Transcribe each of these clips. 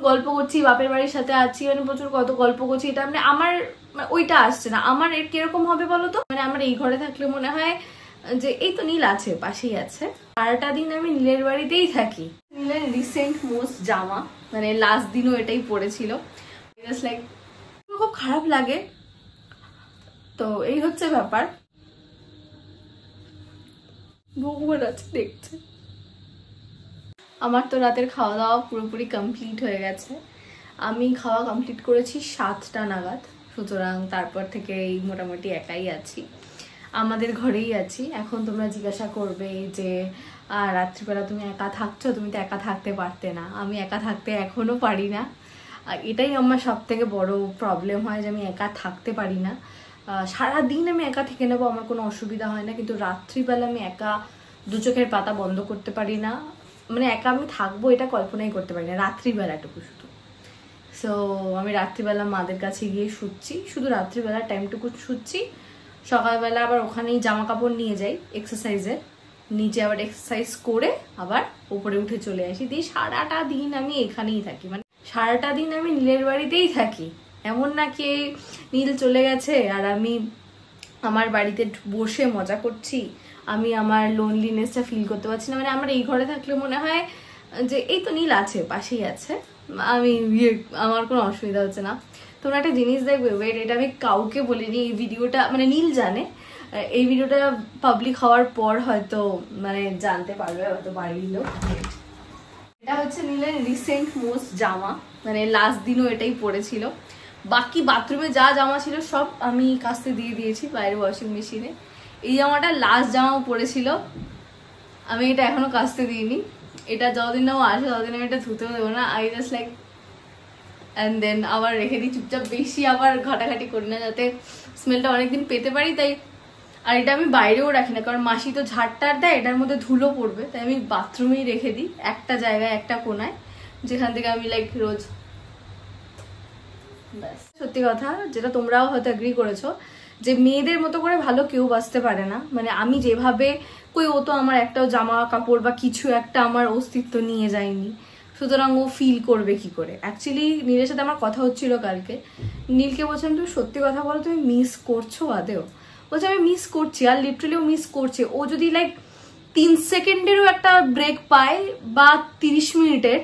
গল্প করছি, বাপের বাড়ির সাথে আছি, মানে প্রচুর কত গল্প করছি, এটা মানে আমার ওইটা আসছে না। আমার এর কিরকম হবে বলতো, মানে আমার এই ঘরে থাকলে মনে হয় যে এই তো নীল আছে, পাশেই আছে, সারাটা দিন আমি নীলের বাড়িতেই থাকি। নীলের রিসেন্ট মোস্ট জামা, মানে লাস্ট দিনও এটাই পড়েছিল, জাস্ট লাইক খুব খারাপ লাগে। তো এই হচ্ছে ব্যাপার, ভগবান আছে দেখছে। আমার তো রাতের খাওয়া দাওয়া পুরোপুরি কমপ্লিট হয়ে গেছে। আমি খাওয়া কমপ্লিট করেছি 7টা নাগাদ, সুতরাং তারপর থেকে এই মোটামুটি একাই আছি, আমাদের ঘরেই আছি। এখন তোমরা জিজ্ঞাসা করবে যে রাত্রিবেলা তুমি একা থাকছো, তুমি তো একা থাকতে পারতে না। আমি একা থাকতে এখনো পারি না, এটাই আমার সব থেকে বড় প্রবলেম হয় যে আমি একা থাকতে পারি না। সারাদিন আমি একা থেকে নেবো, আমার কোনো অসুবিধা হয় না, কিন্তু রাত্রিবেলা আমি একা দু চোখের পাতা বন্ধ করতে পারি না, মানে একা আমি থাকবো এটা কল্পনাই করতে পারি না রাত্রিবেলাটুকু শুধু। সো আমি রাত্রিবেলা মাদের কাছে গিয়ে শুচ্ছি, শুধু রাত্রিবেলা টাইমটুকু শুচ্ছি। সকালবেলা আবার ওখানেই জামা কাপড় নিয়ে যাই এক্সারসাইজের, নিচে আবার এক্সারসাইজ করে আবার উপরে উঠে চলে আসি, দিয়ে সারাটা দিন আমি এখানেই থাকি, মানে সারাটা দিন আমি নীলের বাড়িতেই থাকি। এমন না কি নীল চলে গেছে আর আমি আমার বাড়িতে বসে মজা করছি, আমি আমার লোনলিনেসটা ফিল করতে পারছি না। মানে আমার এই ঘরে থাকলে মনে হয় যে এই তো নীল আছে, পাশেই আছে, আমি আমার কোনো অসুবিধা হচ্ছে না। তোমরা একটা জিনিস দেখবে, ওয়েট, এটা আমি কাউকে বলিনি, এই ভিডিওটা মানে নীল জানে, এই ভিডিওটা পাবলিক হওয়ার পর হয়তো মানে জানতে পারবে হয়তো বাড়ির লোক। এটা হচ্ছে নীলের রিসেন্ট মোস্ট জামা, মানে লাস্ট দিনও এটাই পড়েছিল। বাকি বাথরুমে যা জামা ছিল সব আমি কাচতে দিয়ে দিয়েছি বাইরে ওয়াশিং মেশিনে। এই জামাটা লাস্ট জামাও পড়েছিল, আমি এটা এখনো কাচতে দিইনি। এটা যতদিন না ও আসে ততদিন আমি এটা ধুতেও দেবো না, I just like and then আবার রেখে দিই চুপচাপ, বেশি আবার ঘাটাঘাটি করি না যাতে স্মেলটা অনেকদিন পেতে পারি তাই। আর এটা আমি বাইরেও রাখি না, কারণ মাসি তো ঝাড়টার দেয়, এটার মধ্যে ধুলো পড়বে, তাই আমি বাথরুমেই রেখে দিই একটা জায়গায়, একটা কোনায়, যেখান থেকে আমি লাইক রোজ। ব্যাস, সত্যি কথা যেটা তোমরাও হয়তো এগ্রি করেছো যে মেয়েদের মতো করে ভালো কেউ বাঁচতে পারে না। মানে আমি যেভাবে কই, ও তো আমার একটাও জামা কাপড় বা কিছু একটা আমার অস্তিত্ব নিয়ে যায়নি, সুতরাং ও ফিল করবে কি করে। অ্যাকচুয়ালি নীলের সাথে আমার কথা হচ্ছিল কালকে, নীলকে বলছিলাম তুমি সত্যি কথা বলো, তুমি মিস করছো আদেও? বলছে আমি মিস করছি, আর লিটারালি ও মিস করছে। ও যদি লাইক 3 সেকেন্ডেরও একটা ব্রেক পায় বা 30 মিনিটের,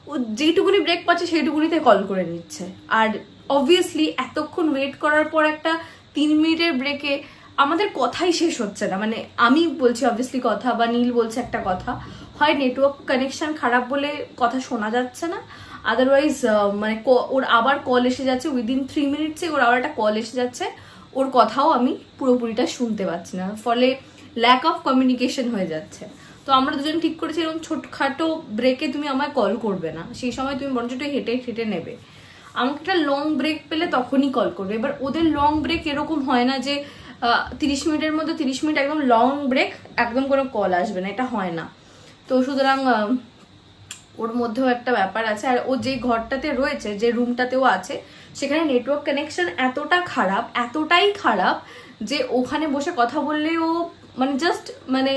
ও যেটুকুনি ব্রেক পাচ্ছে সেইটুকুনিতে কল করে নিচ্ছে। আর অবভিয়াসলি এতক্ষণ ওয়েট করার পর একটা 3 মিনিটের ব্রেকে আমাদের কথাই শেষ হচ্ছে না। মানে আমি বলছি অবভিয়াসলি কথা, বা নীল বলছে একটা কথা, হয় নেটওয়ার্ক কানেকশন খারাপ বলে কথা শোনা যাচ্ছে না, আদারওয়াইজ মানে ওর আবার কল এসে যাচ্ছে উইদিন 3 মিনিটসে, ওর আবার একটা কল এসে যাচ্ছে, ওর কথাও আমি পুরোপুরিটা শুনতে পাচ্ছি না, ফলে ল্যাক অফ কমিউনিকেশন হয়ে যাচ্ছে। তো আমরা দুজন ঠিক করেছি এরকম ছোটখাটো ব্রেকে তুমি আমায় কল করবে না, সেই সময় তুমি বরঞ্চ একটু হেঁটে হেঁটে নেবে। আমাকে একটা লং ব্রেক পেলে তখনই কল করবে। এবার ওদের লং ব্রেক এরকম হয় না যে 30 মিনিটের মধ্যে 30 মিনিট একদম লং ব্রেক, একদম কোনো কল আসবে না, এটা হয় না। তো সুতরাং ওর মধ্যেও একটা ব্যাপার আছে। আর ও যে ঘরটাতে রয়েছে, যে রুমটাতেও আছে, সেখানে নেটওয়ার্ক কানেকশন এতটা খারাপ, এতটাই খারাপ যে ওখানে বসে কথা বললে ও মানে জাস্ট মানে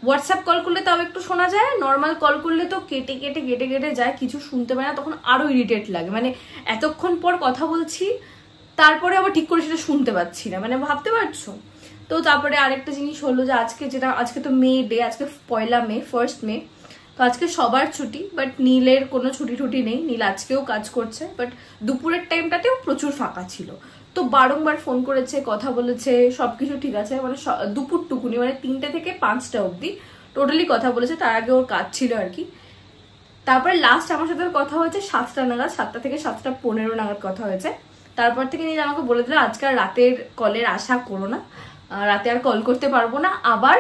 হোয়াটসঅ্যাপ কল করলে তাও একটু শোনা যায়, নর্মাল কল করলে তো কেটে কেটে কেটে কেটে যায়, কিছু শুনতে পায় না, তখন আরো ইরিটেট লাগে। মানে এতক্ষণ পর কথা বলছি, তারপরে আবার ঠিক করে সেটা শুনতে পাচ্ছি না, মানে ভাবতে পারছো তো। তারপরে আরেকটা জিনিস হলো যে আজকে তো মে ডে, আজকে 1 মে, 1 মে, তো আজকে সবার ছুটি, বাট নীলের কোনো ছুটি টুটি নেই, নীল আজকেও কাজ করছে, বাট দুপুরের টাইমটাতেও প্রচুর ফাঁকা ছিল। তো বারংবার ফোন করেছে, কথা বলেছে, সবকিছু ঠিক আছে, মানে দুপুর টুকুনি মানে 3টে থেকে 5টা অবধি টোটালি কথা বলেছে, তার আগে ওর কাজ ছিল আর কি। তারপরে লাস্ট আমার সাথে কথা হয়েছে 7টা নাগাদ, 7টা থেকে 7টা 15 নাগাদ কথা হয়েছে। তারপর থেকে নীল আমাকে বলে দিল আজকে আর রাতের কলের আশা করো না, রাতে আর কল করতে পারবো না, আবার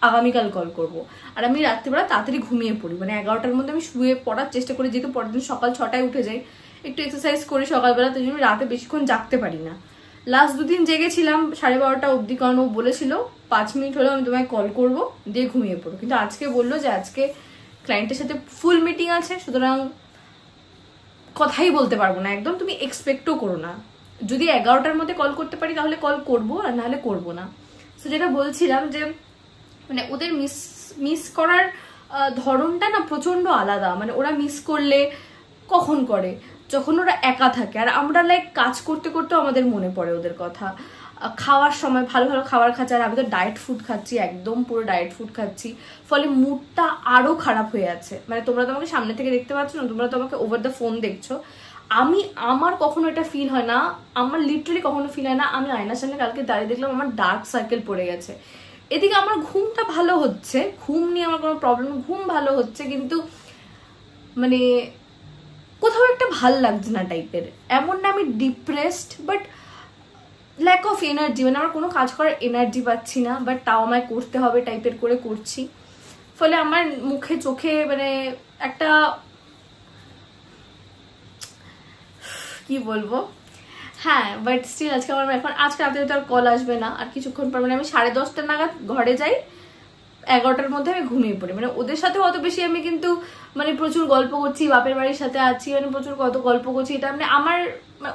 আগামীকাল কল করবো। আর আমি রাত্রিবেলা তাড়াতাড়ি ঘুমিয়ে পড়ি, মানে 11টার মধ্যে আমি শুয়ে পড়ার চেষ্টা করি, যেহেতু পরের দিন সকাল 6টায় উঠে যাই, একটু এক্সারসাইজ করি সকালবেলা, তো জন্য রাতে বেশিক্ষণ জাগতে পারি না। লাস্ট 2 দিন জেগেছিলাম 12:30 অবধি, কারণ ও বলেছিল 5 মিনিট হলেও আমি তোমায় কল করবো, দিয়ে ঘুমিয়ে পড়ো। কিন্তু আজকে বললো যে আজকে ক্লায়েন্টের সাথে ফুল মিটিং আছে, সুতরাং কথাই বলতে পারবো না একদম, তুমি এক্সপেক্টও করো না। যদি 11টার মধ্যে কল করতে পারি তাহলে কল করবো, আর নাহলে করবো না। তো যেটা বলছিলাম যে মানে ওদের মিস করার ধরনটা না প্রচন্ড আলাদা। মানে ওরা মিস করলে কখন করে? যখন ওরা একা থাকে। আর আমরা লাইক কাজ করতে করতে আমাদের মনে পড়ে ওদের কথা। খাওয়ার সময় ভালো ভালো খাবার খাচ্ছি, আর আমি তো ডায়েট ফুড খাচ্ছি, একদম পুরো ডায়েট ফুড খাচ্ছি, ফলে মুডটা আরো খারাপ হয়ে আছে। মানে তোমরা তো আমাকে সামনে থেকে দেখতে পাচ্ছ না, তোমরা তো আমাকে ওভার দ্য ফোন দেখছো। আমার কখনো এটা ফিল হয় না, আমার লিটারালি কখনো ফিল হয় না আমি আয়নার সামনে কালকে দাঁড়িয়ে দেখলাম আমার ডার্ক সার্কেল পড়ে গেছে। এদিকে আমার ঘুমটা ভালো হচ্ছে, ঘুম নিয়ে আমার কোনো প্রবলেম, ঘুম ভালো হচ্ছে, কিন্তু মানে কোথাও একটা ভাল লাগছে না টাইপের। এমন না আমি depressed, but lack of energy, মানে আমার কোনো কাজ করার এনার্জি পাচ্ছি না, বাট তাও আমায় করতে হবে টাইপের করে করছি। ফলে আমার মুখে চোখে মানে একটা কি বলবো, হ্যাঁ, বাট স্টিল আজকে আমার আজকে রাতে তো আর কল আসবে না, আর কিছুক্ষণ পর মানে আমি 10:30 নাগাদ ঘরে যাই, 11টার মধ্যে আমি ঘুমিয়ে পড়ি। মানে ওদের সাথে অত বেশি আমি কিন্তু মানে প্রচুর গল্প করছি, বাপের বাড়ির সাথে আছি, মানে প্রচুর কত গল্প করছি, এটা মানে আমার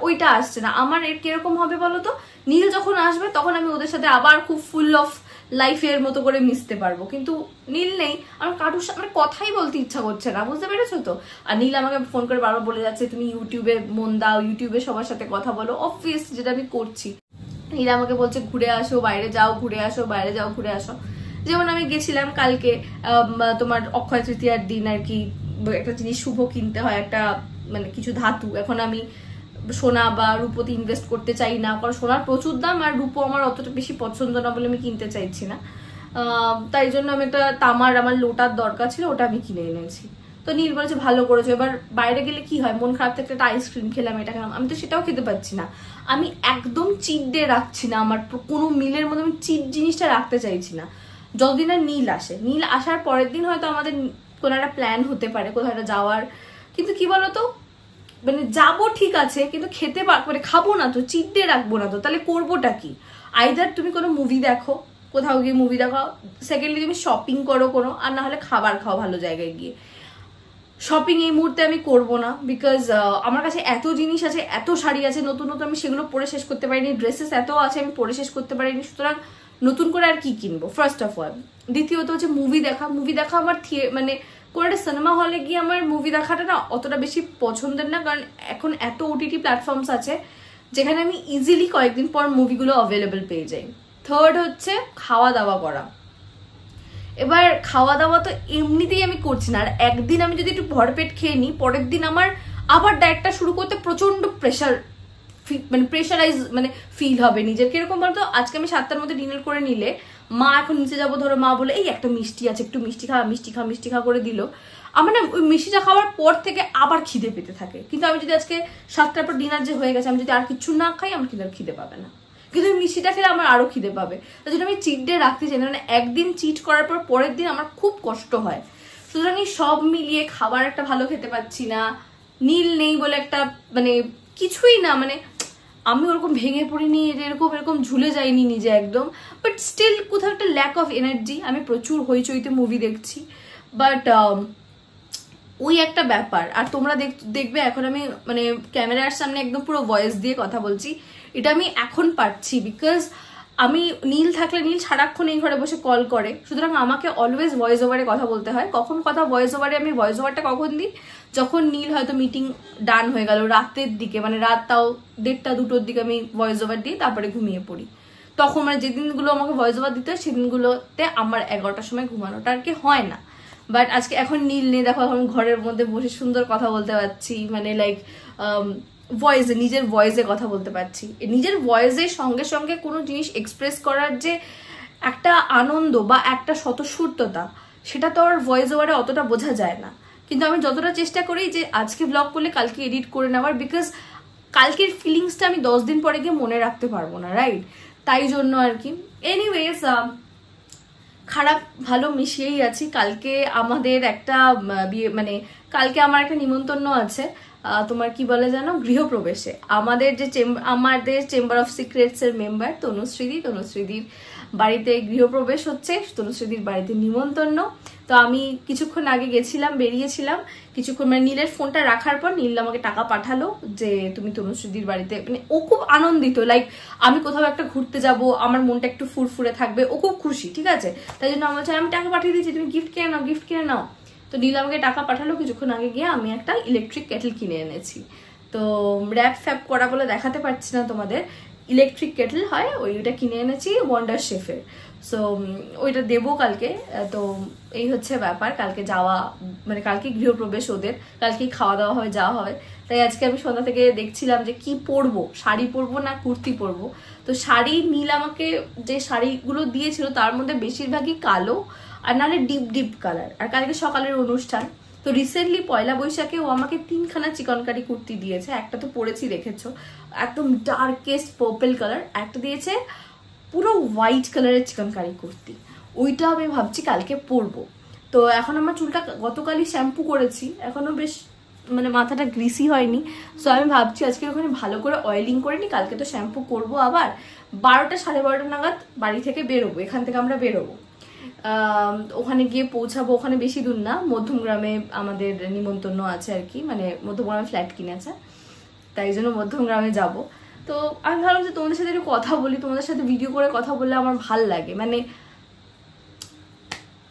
ওইটা আসছে না। আমার কিরকম হবে বলো তো, নীল যখন আসবে তখন আমি ওদের সাথে আবার খুব ফুল অফ লাইফের মতো করে মিশতে পারবো, কিন্তু নীল নেই, আমার কারোর সাথে কথাই বলতে ইচ্ছা করছে না, বুঝতে পেরেছো তো? আর নীল আমাকে ফোন করে বারবার বলে যাচ্ছে তুমি ইউটিউবে মন দাও, ইউটিউবে সবার সাথে কথা বলো, অবভিয়াস যেটা আমি করছি। নীল আমাকে বলছে ঘুরে আসো, বাইরে যাও, ঘুরে আসো, বাইরে যাও, ঘুরে আসো। যেমন আমি গেছিলাম কালকে তোমার অক্ষয় তৃতীয়ার দিন আর কি, একটা জিনিস শুভ কিনতে হয়, একটা মানে কিছু ধাতু। এখন আমি সোনা বা রূপোতে ইনভেস্ট করতে চাই না, কারণ সোনার প্রচুর দাম, আর রূপো আমার অতটা বেশি পছন্দ না বলে আমি কিনতে চাইছি না। তাই জন্য আমি একটা তামার আমার লোটার দরকার ছিল, ওটা আমি কিনে এনেছি। তো নীল বলেছে ভালো করেছো। এবার বাইরে গেলে কি হয়, মন খারাপ থাকলে একটা আইসক্রিম খেলাম, এটা খেলাম, আমি তো সেটাও খেতে পাচ্ছি না। আমি একদম চিট ডে রাখছি না, আমার কোনো মিলের মধ্যে আমি চিট জিনিসটা রাখতে চাইছি না যতদিন আর নীল আসে। নীল আসার পরের দিন হয়তো আমাদের কোনো একটা প্ল্যান হতে পারে কোথাও একটা যাওয়ার, কিন্তু কি বলতো মানে যাবো ঠিক আছে, কিন্তু খেতে মানে খাবো না তো, চিট ডে রাখবো না তো, তাহলে করবোটা কি? আইদার তুমি কোনো মুভি দেখো, কোথাও গিয়ে মুভি দেখো, সেকেন্ডলি তুমি শপিং করো কোনো, আর না হলে খাবার খাও ভালো জায়গায় গিয়ে। শপিং এই মুহূর্তে আমি করবো না, বিকজ আমার কাছে এত জিনিস আছে, এত শাড়ি আছে নতুন নতুন, আমি সেগুলো পরে শেষ করতে পারিনি, ড্রেসেস এত আছে আমি পরে শেষ করতে পারিনি, সুতরাং নতুন করে আর কি কিনবো ফার্স্ট অফ অল। দ্বিতীয়ত হচ্ছে মুভি দেখা আমার মানে কোনো একটা সিনেমা হলে গিয়ে আমার মুভি দেখাটা না অতটা বেশি পছন্দের না, কারণ এখন এত ওটিটি প্ল্যাটফর্মস আছে যেখানে আমি ইজিলি কয়েকদিন পর মুভিগুলো অ্যাভেলেবল পেয়ে যাই। থার্ড হচ্ছে খাওয়া দাওয়া করা। এবার খাওয়া দাওয়া তো এমনিতেই আমি করছি না, আর একদিন আমি যদি একটু ভরপেট খেয়ে নিই, পরের দিন আমার আবার ডায়েটটা শুরু করতে প্রচন্ড প্রেশারাইজ মানে ফিল হবে নিজের। কিরকম বলতো, আজকে আমি 7টার মধ্যে ডিনার করে নিলে মা এখন নিচে যাবো, ধরো মা বলে এই একটা মিষ্টি আছে, একটু মিষ্টি খা করে দিল, আমার না ওই মিষ্টিটা খাওয়ার পর থেকে আবার খিদে পেতে থাকে। কিন্তু আমি যদি আজকে 7টার পর ডিনার যে হয়ে গেছে, আমি যদি আর কিছু না খাই, আমার কিন্তু আর খিদে পাবে না, কিন্তু মিষ্টিটা খেলে আমার আরো খিদে পাবে। তাই জন্য আমি চিট ডে রাখতে চাই না, মানে একদিন চিট করার পর পরের দিন আমার খুব কষ্ট হয়। সুতরাং এই সব মিলিয়ে খাবার একটা ভালো খেতে পাচ্ছি না, নীল নেই বলে একটা মানে কিছুই না, মানে আমি ওরকম ভেঙে পড়িনি, এরকম ঝুলে যাইনি নিজে একদম, বাট স্টিল কোথাও একটা ল্যাক অফ এনার্জি। আমি প্রচুর হইচইতে মুভি দেখছি, বাট ওই একটা ব্যাপার। আর তোমরা দেখবে এখন আমি মানে ক্যামেরার সামনে একদম পুরো ভয়েস দিয়ে কথা বলছি, এটা আমি এখন পারছি বিকজ আমি নীল থাকলে নীল সারাক্ষণ এই ঘরে বসে কল করে, সুতরাং আমাকে অলওয়েজ ভয়েস ওভারে কথা বলতে হয়। কখন কথা ভয়েস ওভারে, আমি ভয়েস ওভারটা কখন দিই, যখন নীল হয়তো মিটিং ডান হয়ে গেল রাতের দিকে, মানে রাত তাও 1টা-2টোর দিকে আমি ভয়েস ওভার দিই, তারপরে ঘুমিয়ে পড়ি। তখন মানে যেদিনগুলো আমাকে ভয়েস ওভার দিতে হয় সেদিনগুলোতে আমার 11টার সময় ঘুমানোটা আর কি হয় না। বাট আজকে এখন নীল নেই, দেখো আমি ঘরের মধ্যে বসে সুন্দর কথা বলতে পারছি, মানে লাইক ভয়েসে, নিজের ভয়েসে কথা বলতে পারছি। নিজের ভয়েসের সঙ্গে সঙ্গে কোনো জিনিস এক্সপ্রেস করার যে একটা আনন্দ বা একটা স্বতঃস্ফূর্ততা, সেটা তো আর ভয়েস ওভারে অতটা বোঝা যায় না। কিন্তু আমি যতটা চেষ্টা করি যে আজকে ব্লগ করলে কালকে এডিট করে নেওয়ার, বিকজ কালকের ফিলিংসটা আমি 10 দিন পরে গিয়ে মনে রাখতে পারবো না, রাইট? তাই জন্য আর কি। এনিওয়েজ, খারাপ ভালো মিশিয়েই আছি। কালকে আমাদের একটা বিয়ে, মানে কালকে আমার একটা নিমন্ত্রণ আছে, তোমার কি বলে জানো, গৃহপ্রবেশে। আমাদের চেম্বার অফ সিক্রেটস এর মেম্বার তনুশ্রীদির বাড়িতে গৃহপ্রবেশ হচ্ছে, তনুশ্রীদির বাড়িতে নিমন্ত্রণ। তো আমি কিছুক্ষণ আগে গেছিলাম, বেরিয়েছিলাম কিছুক্ষণ, মানে নীলের ফোনটা রাখার পর নীল আমাকে টাকা পাঠালো যে তুমি তনুশ্রীদির বাড়িতে, মানে ও খুব আনন্দিত, লাইক আমি কোথাও একটা ঘুরতে যাব, আমার মনটা একটু ফুরফুরে থাকবে, ও খুব খুশি, ঠিক আছে? তাই জন্য আমার আমি টাকা পাঠিয়ে দিয়েছি, তুমি গিফট কিনে নাও। তো নীল আমাকে টাকা পাঠালো কিছুক্ষণ আগে, গিয়ে আমি একটা ইলেকট্রিক কেটল কিনে এনেছি। তো র্যাপ ফ্যাপ করা বলে দেখাতে পারছি না তোমাদের, ইলেকট্রিক কেটল হয় ওইটা কিনে এনেছি ওয়ান্ডার শেফের। সো ওইটা দেবো কালকে। তো এই হচ্ছে ব্যাপার, কালকে যাওয়া মানে কালকে গৃহপ্রবেশ ওদের, কালকেই খাওয়া দাওয়া হবে, যাওয়া হবে। তাই আজকে আমি সন্ধ্যা থেকে দেখছিলাম যে কি পরবো, শাড়ি পরবো না কুর্তি পরবো। তো শাড়ি নীল আমাকে যে শাড়িগুলো দিয়েছিল তার মধ্যে বেশিরভাগই কালো আর নাহলে ডিপ ডিপ কালার। আর কালকে সকালের অনুষ্ঠান, তো রিসেন্টলি পয়লা বৈশাখে ও আমাকে 3খানা চিকনকারি কুর্তি দিয়েছে। একটা তো পরেছি দেখেছো, একদম ডার্কেস্ট পার্পল কালার, একটা দিয়েছে পুরো হোয়াইট কালারের চিকনকারি কুর্তি, ওইটা আমি ভাবছি কালকে পরবো। তো এখন আমার চুলটা গতকালই শ্যাম্পু করেছি, এখনো বেশ মানে মাথাটা গ্রিসি হয়নি। সো আমি ভাবছি আজকে ওখানে ভালো করে অয়েলিং করে নি, কালকে তো শ্যাম্পু করবো আবার। 12টা 12:30 নাগাদ বাড়ি থেকে বেরোবো, এখান থেকে আমরা বেরোবো, ওখানে গিয়ে পৌঁছাবো। ওখানে বেশি দূর না, মধ্যমগ্রামে আমাদের নিমন্ত্রণ আছে আর কি, মানে মধ্যমগ্রামে ফ্ল্যাট কিনেছে, তাই জন্য মধ্যমগ্রামে যাব। তো আমি ভাবলাম যে তোমাদের সাথে একটু কথা বলি, তোমাদের সাথে ভিডিও করে কথা বললে আমার ভাল লাগে, মানে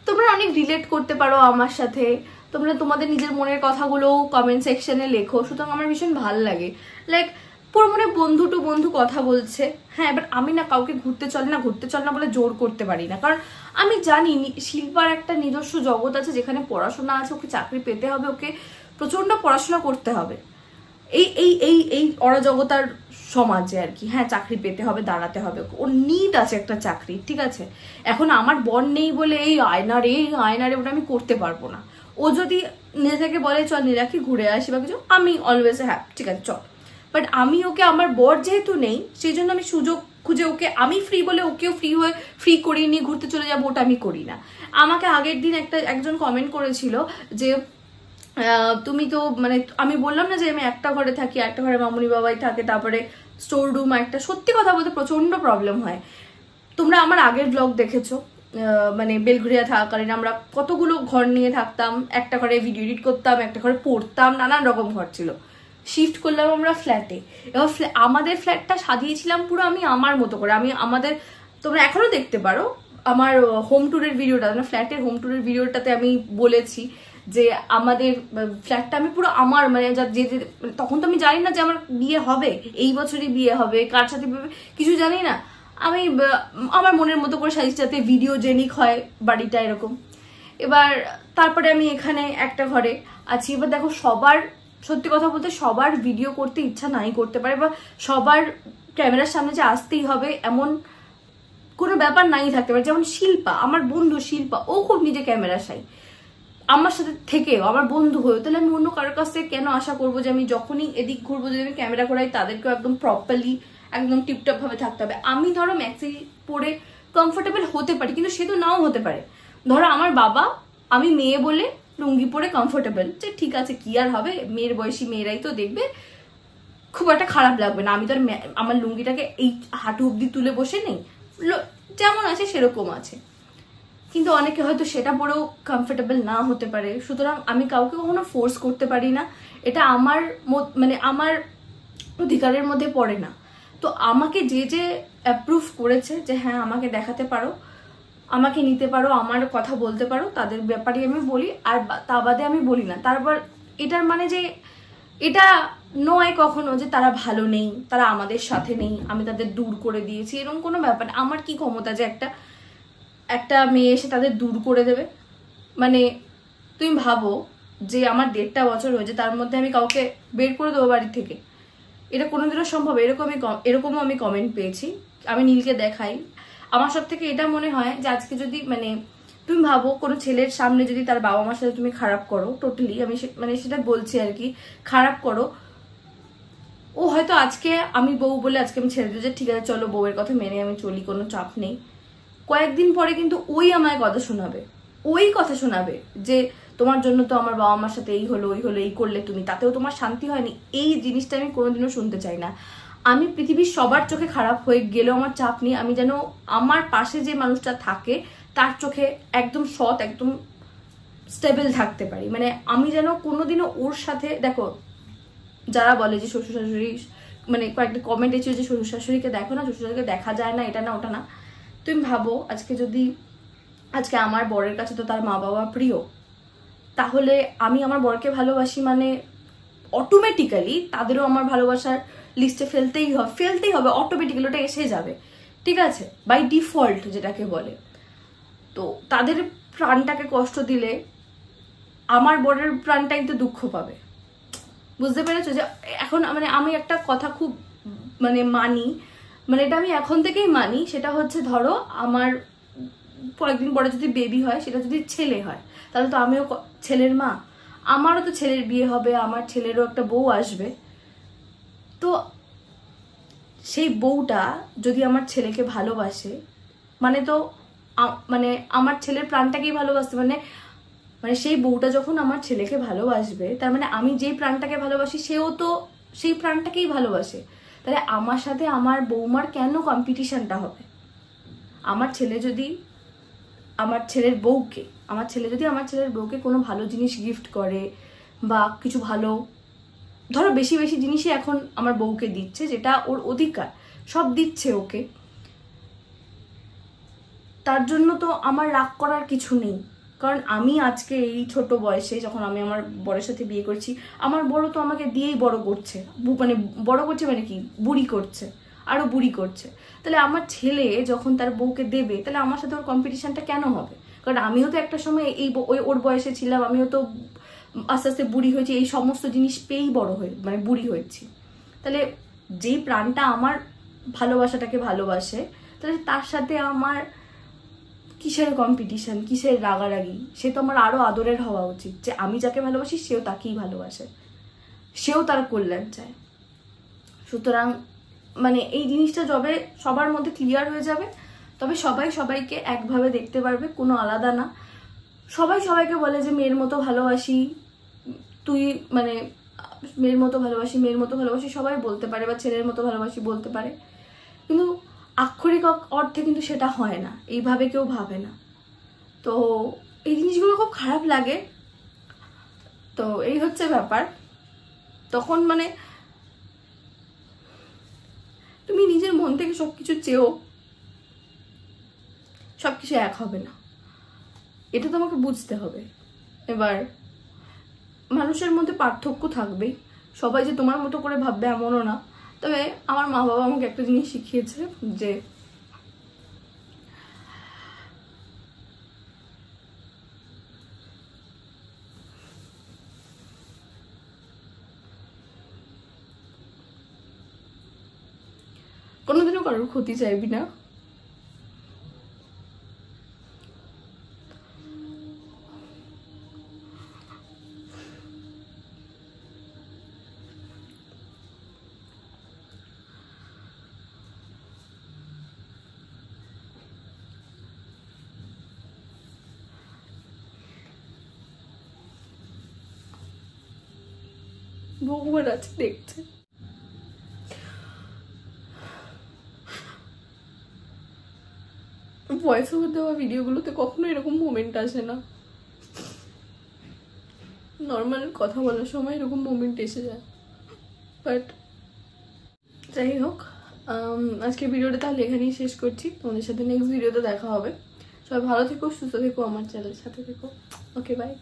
তোমরা অনেক রিলেট করতে পারো আমার সাথে, তোমরা তোমাদের নিজের মনের কথাগুলো কমেন্ট সেকশনে লেখো, সুতরাং আমার ভীষণ ভাল লাগে। লাইক পুরো মনে বন্ধু টু বন্ধু কথা বলছে। হ্যাঁ, এবার আমি না কাউকে ঘুরতে চল না বলে জোর করতে পারি না, কারণ আমি জানি শিল্পার একটা নিজস্ব জগৎ আছে যেখানে পড়াশোনা আছে, ওকে চাকরি পেতে হবে, ওকে প্রচন্ড পড়াশোনা করতে হবে এই এই এই এই অরাজকতার সমাজে আর কি। হ্যাঁ, চাকরি পেতে হবে, দাঁড়াতে হবে, ওর নিড আছে একটা চাকরি, ঠিক আছে। এখন আমার বর নেই বলে এই আয়নারে ওটা আমি করতে পারবো না। ও যদি নিজে থেকে বলে চল নীলাক্ষী ঘুরে আসি বা কিছু, আমি অলওয়েজ হ্যাঁ ঠিক আছে চল, বাট আমি ওকে, আমার বর যেহেতু নেই সেই জন্য আমি সুযোগ খুঁজে ওকে, আমি ফ্রি বলে ওকেও ফ্রি করিয়ে নিয়ে ঘুরতে চলে যাবো, ওটা আমি করি না। আমাকে আগের দিন একজন কমেন্ট করেছিল যে তুমি তো মানে আমি বললাম না যে আমি একটা ঘরে থাকি, একটা ঘরে মামুনি বাবাই থাকে, তারপরে স্টোর রুম একটা। সত্যি কথা বলতে প্রচন্ড প্রবলেম হয়। তোমরা আমার আগের ব্লগ দেখেছো, মানে বেলঘরিয়া থাকাকালীন আমরা কতগুলো ঘর নিয়ে থাকতাম, একটা ঘরে ভিডিও এডিট করতাম, একটা ঘরে পড়তাম, নানান রকম ঘর ছিল। শিফট করলাম আমরা ফ্ল্যাটে, এবার আমাদের ফ্ল্যাটটা সাজিয়েছিলাম পুরো আমি আমার মতো করে। তোমরা এখনো দেখতে পারো আমার হোম ট্যুরের ভিডিওটা, ফ্ল্যাটের হোম ট্যুরের ভিডিওটাতে আমি বলেছি যে আমাদের ফ্ল্যাটটা আমি পুরো আমার মানে তখন তো আমি জানি না যে আমার বিয়ে হবে, এই বছরই বিয়ে হবে, কার সাথে কিছু জানি না, আমি আমার মনের মতো করে সাজিয়েছি যাতে ভিডিওজেনিক হয় বাড়িটা এরকম। এবার তারপরে আমি এখানে একটা ঘরে আছি। এবার দেখো সবার, সত্যি কথা বলতে সবার ভিডিও করতে ইচ্ছা নাই করতে পারে, বা সবার ক্যামেরার সামনে যে আসতেই হবে এমন কোনো ব্যাপার নাই থাকতে পারে। যেমন শিল্পা, আমার বন্ধু শিল্পা, ও খুব নিজে ক্যামেরা সাই, আমার সাথে থেকেও আমার বন্ধু হয়েও, তাহলে আমি অন্য কারোর কাছ থেকে কেন আশা করবো যে আমি যখনই এদিক ঘুরবো যদি আমি ক্যামেরা করাই তাদেরকেও একদম প্রপারলি একদম টিপটপ ভাবে থাকতে হবে। আমি ধরো ম্যাক্সি পরে কমফোর্টেবল হতে পারি, কিন্তু সে তো নাও হতে পারে। ধরো আমার বাবা, আমি মেয়ে বলে লুঙ্গি পরে কমফোর্টেবল, যে ঠিক আছে কি আর হবে, মেয়ের বয়সী মেয়েরাই তো দেখবে, খুব একটা খারাপ লাগবে না। আমি তো আমার লুঙ্গিটাকে এই হাঁটু অব্দি তুলে বসে নেই, যেমন আছে সেরকম আছে, কিন্তু অনেকে হয়তো সেটা পরেও কমফোর্টেবল না হতে পারে। সুতরাং আমি কাউকে কখনো ফোর্স করতে পারি না, এটা আমার মানে আমার অধিকারের মধ্যে পড়ে না। তো আমাকে যে অ্যাপ্রুভ করেছে যে হ্যাঁ আমাকে দেখাতে পারো, আমাকে নিতে পারো, আমার কথা বলতে পারো, তাদের ব্যাপারে আমি বলি, আর তা বাদে আমি বলি না। তারপর এটার মানে যে এটা নয় কখনো যে তারা ভালো নেই, তারা আমাদের সাথে নেই, আমি তাদের দূর করে দিয়েছি, এরকম কোনো ব্যাপার। আমার কি ক্ষমতা যে একটা মেয়ে এসে তাদের দূর করে দেবে? মানে তুমি ভাবো যে আমার 1.5 বছর হয়েছে, তার মধ্যে আমি কাউকে বের করে দেবো বাড়ি থেকে? এটা কোনোদিনও সম্ভব? এরকমও আমি কমেন্ট পেয়েছি, আমি নীলকে দেখাই। আমার সব থেকে এটা মনে হয় যে আজকে যদি মানে তুমি ভাবো কোনো ছেলের সামনে যদি তার বাবা মার সাথে তুমি খারাপ করো, টোটালি আমি মানে সেটা বলছি আর কি, খারাপ করো, ও হয়তো আজকে আমি বউ বলে আজকে আমি ছেড়ে দিই যে ঠিক আছে চলো বউয়ের কথা মেনে আমি চলি, কোনো চাপ নেই। কয়েকদিন পরে কিন্তু ওই আমায় কথা শোনাবে যে তোমার জন্য তো আমার বাবা মার সাথে এই হলো এই করলে তুমি, তাতেও তোমার শান্তি হয়নি। এই জিনিসটা আমি কোনোদিনও শুনতে চাই না। আমি পৃথিবীর সবার চোখে খারাপ হয়ে গেলেও আমার চাপ নেই, আমি যেন আমার পাশে যে মানুষটা থাকে তার চোখে একদম সৎ, একদম স্টেবল থাকতে পারি। মানে আমি যেন কোনোদিনও ওর সাথে, দেখো যারা বলে যে শ্বশুর শাশুড়ি, মানে কয়েকটা কমেন্ট এসেছে যে শ্বশুর শাশুড়িকে দেখো না, শ্বশুর শাশুড়িকে দেখা যায় না, এটা না ওটা না। তুমি ভাবো আজকে আমার বরের কাছে তো তার মা বাবা প্রিয়, তাহলে আমি আমার বরকে ভালোবাসি মানে অটোমেটিক্যালি তাদেরও আমার ভালোবাসার লিস্টে ফেলতেই হবে, অটোমেটিক্যালি ওটা এসে যাবে, ঠিক আছে, বাই ডিফল্ট যেটাকে বলে। তো তাদের প্রাণটাকে কষ্ট দিলে আমার বরের প্রাণটাই তো দুঃখ পাবে, বুঝতে পেরেছো? যে এখন মানে আমি একটা কথা খুব মানে মানি, মানে এটা আমি এখন থেকেই মানি, সেটা হচ্ছে ধরো আমার কয়েকদিন পরে যদি বেবি হয়, সেটা যদি ছেলে হয়, তাহলে তো আমিও ছেলের মা, আমারও তো ছেলের বিয়ে হবে, আমার ছেলেরও একটা বউ আসবে। তো সেই বউটা যদি আমার ছেলেকে ভালোবাসে মানে তো মানে আমার ছেলের প্রাণটাকেই ভালোবাসতে, মানে মানে সেই বউটা যখন আমার ছেলেকে ভালোবাসবে, তার মানে আমি যেই প্রাণটাকে ভালোবাসি সেও তো সেই প্রাণটাকেই ভালোবাসে। তাহলে আমার সাথে আমার বৌমার কেন কম্পিটিশনটা হবে? আমার ছেলে যদি আমার ছেলের বউকে কোনো ভালো জিনিস গিফট করে বা কিছু ভালো, ধরো বেশি বেশি জিনিসই এখন আমার বউকে দিচ্ছে, যেটা ওর অধিকার, সব দিচ্ছে ওকে, তার জন্য তো আমার রাগ করার কিছু নেই। কারণ আমি আজকে এই ছোট বয়সে যখন আমি আমার বরের সাথে বিয়ে করছি, আমার বড় তো আমাকে দিয়েই বড় করছে, মানে বড় করছে মানে কি, বুড়ি করছে, আরো বুড়ি করছে। তাহলে আমার ছেলে যখন তার বউকে দেবে, তাহলে আমার সাথে ওর কম্পিটিশনটা কেন হবে? কারণ আমিও তো একটা সময় ওর বয়সে ছিলাম, আমিও তো আস্তে আস্তে বুড়ি হয়েছি, এই সমস্ত জিনিস পেয়েই বড় হয়ে মানে বুড়ি হয়েছি। তাহলে যেই প্রাণটা আমার ভালোবাসাটাকে ভালোবাসে, তাহলে তার সাথে আমার কিসের কম্পিটিশন, কিসের রাগারাগি? সে তো আমার আরো আদরের হওয়া উচিত, যে আমি যাকে ভালোবাসি সেও তাকেই ভালোবাসে, সেও তার কল্যাণ চায়। সুতরাং মানে এই জিনিসটা যবে সবার মধ্যে ক্লিয়ার হয়ে যাবে, তবে সবাই সবাইকে একভাবে দেখতে পারবে, কোনো আলাদা না। সবাই সবাইকে বলে যে মেয়ের মতো ভালোবাসি, তুই মানে মেয়ের মতো ভালোবাসি সবাই বলতে পারে, বা ছেলের মতো ভালোবাসি বলতে পারে, কিন্তু আক্ষরিক অর্থে কিন্তু সেটা হয় না, এইভাবে কেউ ভাবে না। তো এই জিনিসগুলো খুব খারাপ লাগে। তো এই হচ্ছে ব্যাপার। তখন মানে তুমি নিজের মন থেকে সবকিছু চেয়েও সবকিছু এক হবে না, এটা তোমাকে বুঝতে হবে। এবার মানুষের মধ্যে পার্থক্য থাকবেই, সবাই যে তোমার মতো করে ভাববে এমনও না। তবে আমার মা বাবা আমাকে একটা জিনিস শিখিয়েছে, যে কোনোদিনও কারোর ক্ষতি চাইবি না, ভগবান আছে দেখছে। ভয়েস ওভার দেওয়া ভিডিওগুলোতে কখনো এরকম মোমেন্ট আসে না, নর্মাল কথা বলার সময় এরকম মোমেন্ট এসে যায়। বাট যাই হোক, আজকে ভিডিওটা তাহলে এখানেই শেষ করছি। তোমাদের সাথে নেক্সট ভিডিওতে দেখা হবে। সবাই ভালো থেকো, সুস্থ থেকো, আমার চ্যানেলের সাথে থেকো। ওকে, বাই।